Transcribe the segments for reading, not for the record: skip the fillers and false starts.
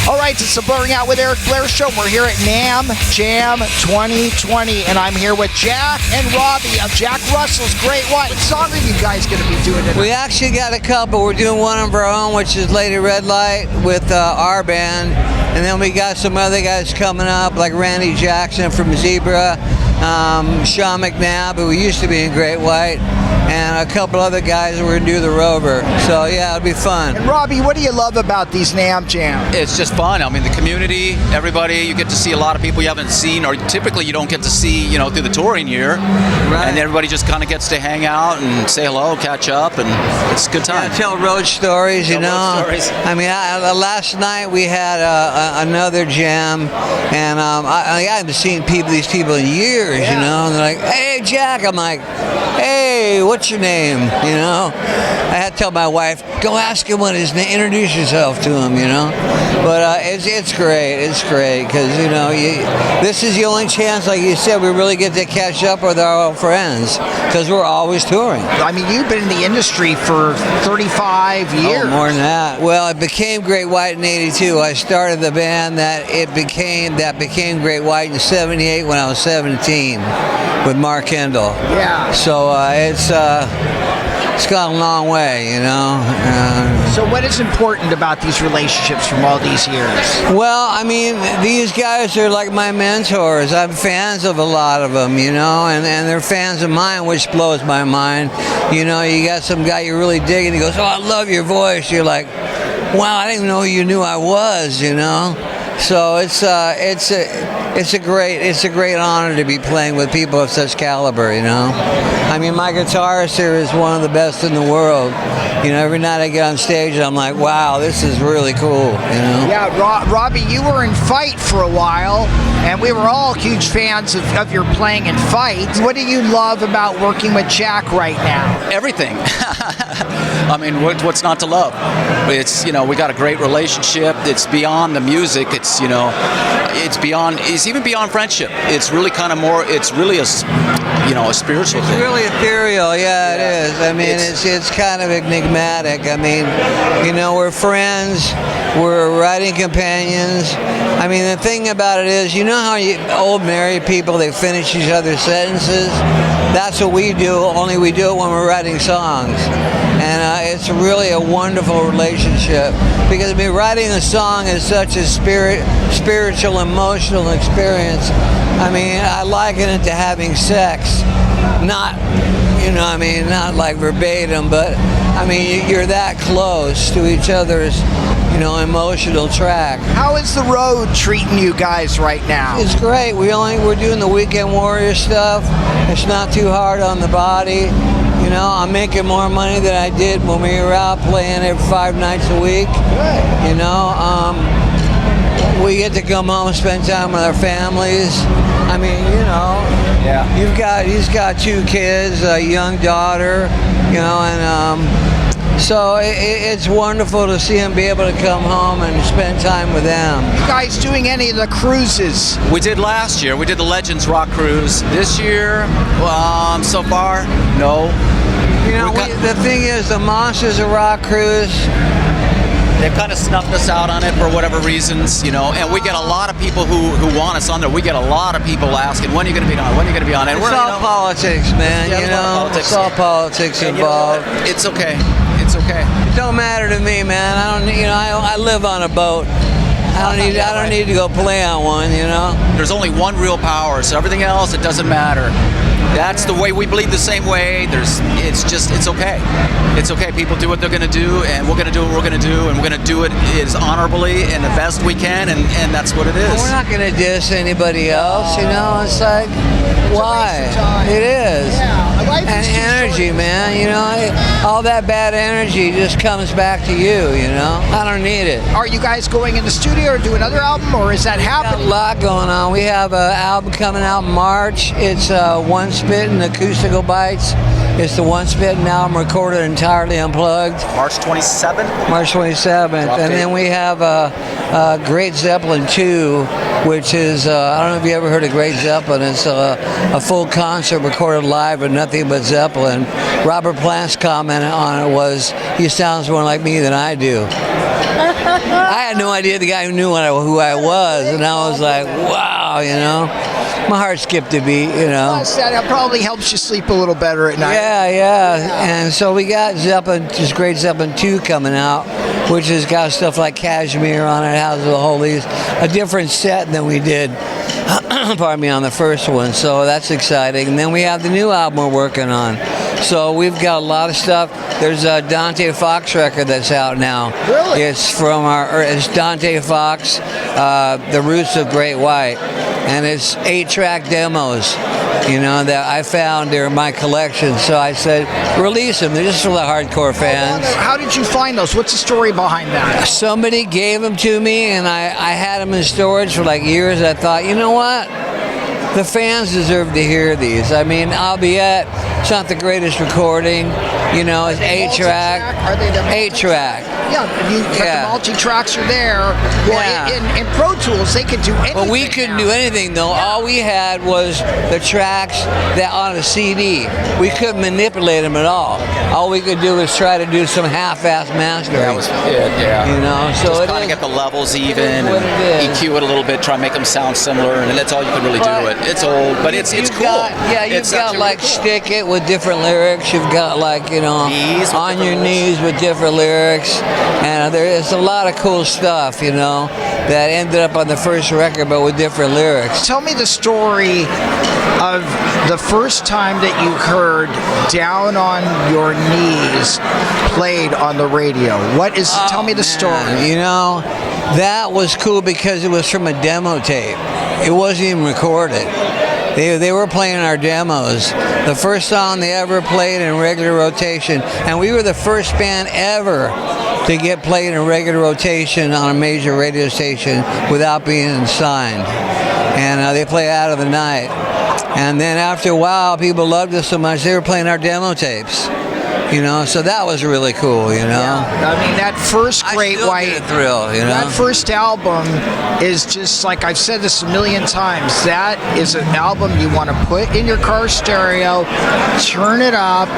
All right, it's the Blurring Out with Eric Blair show. We're here at Namm Jam 2020, and I'm here with Jack and Robbie of Jack Russell's Great White. What song are you guys going to be doing tonight? We actually got a couple. We're doing one of our own, which is Lady Red Light with our band. And then we got some other guys coming up, like Randy Jackson from Zebra, Sean McNabb, who used to be in Great White, and a couple other guys. We're going to do the Rover. So, yeah, it'll be fun. And Robbie, what do you love about these Namm Jams? It's just fun. I mean, the community, everybody, you get to see a lot of people you haven't seen, or typically you don't get to see, through the touring year. Right. And everybody just kind of gets to hang out and say hello, catch up, and it's a good time. Yeah, tell road stories, you know. Road stories. I mean, last night we had another jam, and I haven't seen these people in years, you know. And they're like, "Hey, Jack," I'm like, "Hey, what's your name?" You know. I had to tell my wife, "Go ask him what his name. Introduce yourself to him," you know. But it's great. It's great because this is the only chance, like you said, we really get to catch up with our old friends because we're always touring. I mean, you've been in the industry for 35 years. Oh, more than that. Well, it became Great White in '82. I started the band that became Great White in '78 when I was 17 with Mark Kendall. Yeah. So it's gone a long way, you know. So what is important about these relationships from all these years? Well, I mean, these guys are like my mentors. I'm fans of a lot of them, you know, and they're fans of mine, which blows my mind. You know, you got some guy you really dig, and he goes, "Oh, I love your voice." You're like, "Wow, I didn't even know who you knew I was," you know. So it's a great honor to be playing with people of such caliber, you know. I mean, my guitarist here is one of the best in the world. You know, every night I get on stage, I'm like, wow, this is really cool, you know. Yeah, Robbie, you were in Fight for a while, and we were all huge fans of your playing in Fight. What do you love about working with Jack right now? Everything. I mean, what's not to love? It's, we got a great relationship. It's beyond the music. It's even beyond friendship. It's really kind of more, it's really a spiritual thing. It's really ethereal, yeah, it is. I mean, it's kind of enigmatic. I mean, we're friends, we're writing companions. I mean, the thing about it is, you know how old married people, they finish each other's sentences? That's what we do, only we do it when we're writing songs. And it's really a wonderful relationship because, I mean, writing a song is such a spiritual, emotional experience. I mean, I liken it to having sex. Not, not like verbatim, but, I mean, you're that close to each other's, emotional track. How is the road treating you guys right now? It's great. We're doing the Weekend Warrior stuff. It's not too hard on the body. I'm making more money than I did when we were out playing every 5 nights a week. Good. We get to come home and spend time with our families. I mean, Yeah. he's got 2 kids, a young daughter, so it's wonderful to see him be able to come home and spend time with them. You guys doing any of the cruises? We did last year. We did the Legends Rock Cruise. This year, so far, no. The thing is, the Monsters of Rock Cruise, They've kind of snuffed us out on it for whatever reasons, and we get a lot of people who want us on there. We get a lot of people asking, when are you going to be on? When are you going to be on? And it's all politics, man. It's all politics involved. It's okay. It's okay. It don't matter to me, man. I live on a boat. I don't need to go play on one, There's only one real power, so everything else, it doesn't matter. That's the way we believe the same way. It's okay. It's okay. People do what they're going to do, and we're going to do what we're going to do, and we're going to do it as honorably and the best we can, and that's what it is. We're not going to diss anybody else, It's like, why? It is. Yeah, and energy, man. All that bad energy just comes back to you. I don't need it. Are you guys going in the studio or do another album, or is that happening? A lot going on. We have an album coming out in March. It's One Spit and Acoustical Bites. It's the One Spit album recorded entirely unplugged. March 27th? March 27th. And then we have Great Zeppelin 2, which is, I don't know if you ever heard of Great Zeppelin. It's a full concert recorded live with nothing but Zeppelin. Robert Plant's comment on it was, he sounds more like me than I do. I had no idea the guy who knew who I was, and I was like, wow, you know. My heart skipped a beat, you know. That probably helps you sleep a little better at night. Yeah. And so we got Zeppelin, just Great Zeppelin 2 coming out, which has got stuff like Cashmere on it, has the whole a different set than we did, pardon me, on the first one. So that's exciting. And then we have the new album we're working on. So we've got a lot of stuff. There's a Dante Fox record that's out now. Really? It's Dante Fox, The Roots of Great White. And it's 8-track demos, you know, that I found in my collection. So I said, release them. They're just for the hardcore fans. How did you find those? What's the story behind that? Somebody gave them to me, and I had them in storage for like years. I thought, you know what? The fans deserve to hear these. I mean, albeit it's not the greatest recording, you know, it's 8-track. Are they the 8-track? Yeah, the multi-tracks are there. Well, in Pro Tools, they could do anything. Well, we couldn't do anything, though. Yeah. All we had was the tracks that on a CD. We couldn't manipulate them at all. All we could do was try to do some half-ass mastering. That was it, yeah. You know, so just kind of get the levels even, and EQ it a little bit, try to make them sound similar, and that's all you can really do. It's old, but it's cool. You've got like Stick It with different lyrics. You've got like, you know, On Your Knees with different lyrics. And there's a lot of cool stuff, you know, that ended up on the first record, but with different lyrics. Tell me the story of the first time that you heard Down on Your Knees played on the radio. Tell me the story. You know, that was cool because it was from a demo tape. It wasn't even recorded. They were playing our demos. The first song they ever played in regular rotation, and we were the first band ever to get played in regular rotation on a major radio station without being signed. And they play Out of the Night. And then after a while, people loved us so much, they were playing our demo tapes. You know, so that was really cool, you know. Yeah. I mean, that first Great White thrill, you know. That first album is just like, I've said this a million times, that is an album you want to put in your car stereo, turn it up,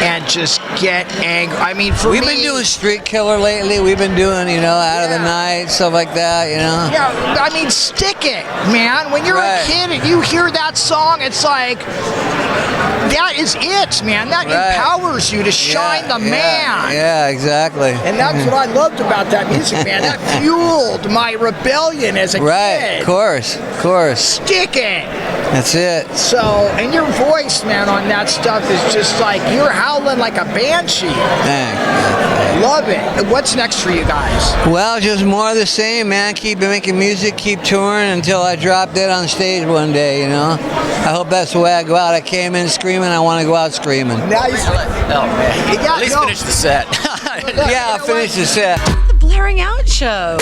and just get angry. I mean, We've been doing Street Killer lately. We've been doing, you know, Out of the Night, stuff like that, you know. Yeah, I mean, Stick It, man. When you're a kid and you hear that song, it's like, that is it, man. That empowers you to shine the man. Yeah, exactly. And that's what I loved about that music, man. That fueled my rebellion as a kid. Right, of course. Stick It. That's it. So, and your voice, man, on that stuff is just like, you're howling like a banshee. Love it. What's next for you guys? Well, just more of the same, man. Keep making music, keep touring until I drop dead on stage one day, you know. I hope that's the way I go out. I came in screaming, I want to go out screaming. Nice. Oh, man. At least finish the set. Yeah, I'll finish the set. The Blairing Out Show.